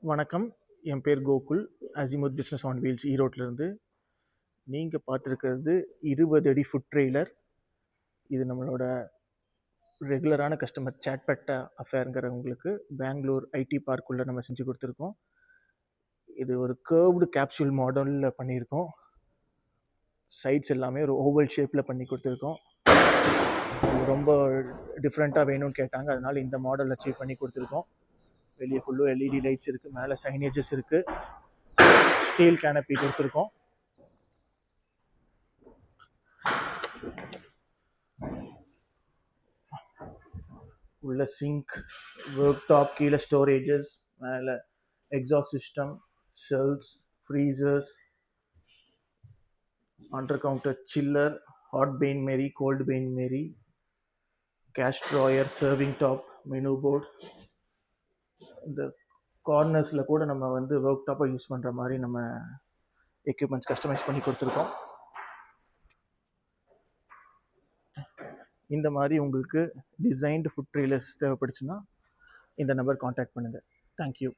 வணக்கம். என் பேர் Gokul. Azimuth business on wheels ஈரோட்டிலேருந்து. நீங்கள் பார்த்துருக்கிறது 20 அடி ஃபுட் ட்ரெய்லர். இது நம்மளோட ரெகுலரான கஸ்டமர் சேட்பட்ட அஃபேருங்கிறவங்களுக்கு பெங்களூர் ஐடி பார்க்குள்ளே நம்ம செஞ்சு கொடுத்துருக்கோம். இது ஒரு கர்வ்டு கேப்சூல் மாடலில் பண்ணியிருக்கோம். சைட்ஸ் எல்லாமே ஒரு ஓவல் ஷேப்பில் பண்ணி கொடுத்துருக்கோம். இது ரொம்ப டிஃப்ரெண்ட்டாக வேணும்னு கேட்டாங்க, அதனால் இந்த மாடல் அச்சீவ் பண்ணி கொடுத்துருக்கோம். வெளியே ஃபுல்லும் எல்இடி லைட்ஸ் இருக்குது, மேலே சைனேஜஸ் இருக்குது, ஸ்டீல் கேனப்பி கொடுத்துருக்கோம். உள்ள சிங்க், ஒர்க் டாப், கீழே ஸ்டோரேஜஸ், மேலே exhaust system, shelves, freezers, under counter chiller, hot bain marie, cold bain marie, cash drawer, serving top, menu board. இந்த கார்னர்ஸில் கூட நம்ம வந்து ஒர்க் டாப்பை யூஸ் பண்ணுற மாதிரி நம்ம எக்யூப்மெண்ட்ஸ் கஸ்டமைஸ் பண்ணி கொடுத்துருக்கோம். இந்த மாதிரி உங்களுக்கு டிசைன்டு ஃபுட் ட்ரெய்லர்ஸ் தேவைப்படுச்சுன்னா இந்த நம்பர் காண்டாக்ட் பண்ணுங்கள். தேங்க்யூ.